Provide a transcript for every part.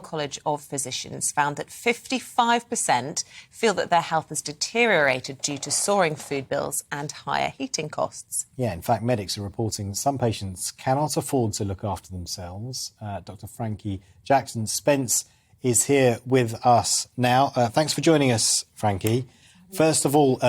College of Physicians found that 55% feel that their health has deteriorated due to soaring food bills and higher heating costs. Yeah, in fact, medics are reporting that some patients cannot afford to look after themselves. Dr. Frankie Jackson-Spence is here with us now. Thanks for joining us, Frankie. First of all,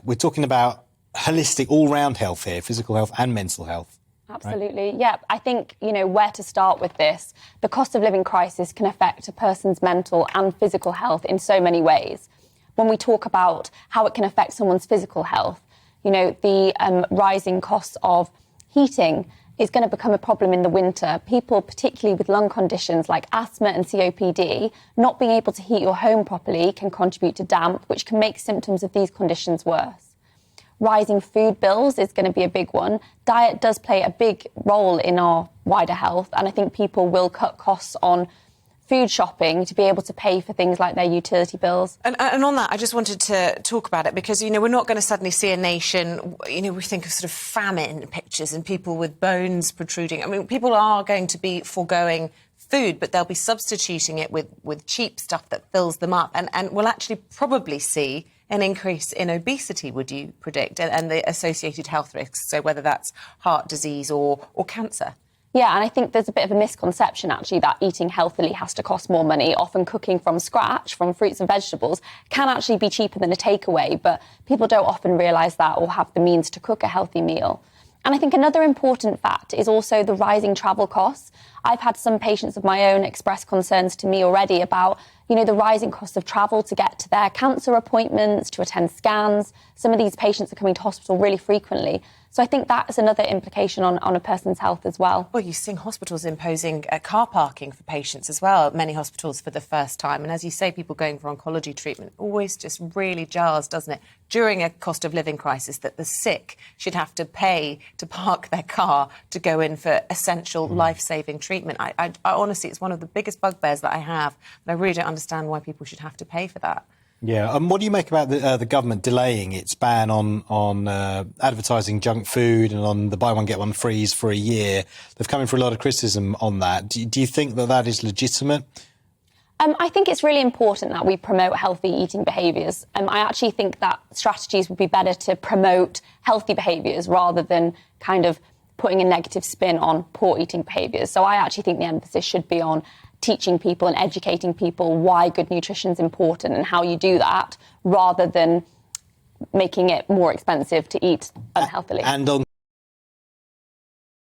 we're talking about holistic, all-round health here, physical health and mental health. Absolutely. Right? Yeah, I think, where to start with this. The cost of living crisis can affect a person's mental and physical health in so many ways. When we talk about how it can affect someone's physical health, the rising costs of heating is going to become a problem in the winter. People, particularly with lung conditions like asthma and COPD, not being able to heat your home properly can contribute to damp, which can make symptoms of these conditions worse. Rising food bills is going to be a big one. Diet does play a big role in our wider health, and I think people will cut costs on food shopping to be able to pay for things like their utility bills. And on that, I just wanted to talk about it because, we're not going to suddenly see a nation, we think of sort of famine pictures and people with bones protruding. I mean, people are going to be foregoing food, but they'll be substituting it with cheap stuff that fills them up. And we'll actually probably see an increase in obesity, would you predict, and the associated health risks, so whether that's heart disease or cancer? Yeah, and I think there's a bit of a misconception, actually, that eating healthily has to cost more money. Often cooking from scratch, from fruits and vegetables, can actually be cheaper than a takeaway, but people don't often realise that or have the means to cook a healthy meal. And I think another important fact is also the rising travel costs. I've had some patients of my own express concerns to me already about, the rising cost of travel to get to their cancer appointments, to attend scans. Some of these patients are coming to hospital really frequently. So I think that is another implication on a person's health as well. Well, you're seeing hospitals imposing car parking for patients as well, many hospitals for the first time. And as you say, people going for oncology treatment always just really jars, doesn't it, during a cost of living crisis that the sick should have to pay to park their car to go in for essential life-saving treatment. I honestly, it's one of the biggest bugbears that I have. And I really don't understand why people should have to pay for that. Yeah, and what do you make about the government delaying its ban on advertising junk food and on the buy one get one frees for a year? They've come in for a lot of criticism on that. Do you think that is legitimate? I think it's really important that we promote healthy eating behaviours. I actually think that strategies would be better to promote healthy behaviours rather than kind of putting a negative spin on poor eating behaviours. So I actually think the emphasis should be on teaching people and educating people why good nutrition is important and how you do that, rather than making it more expensive to eat unhealthily. And on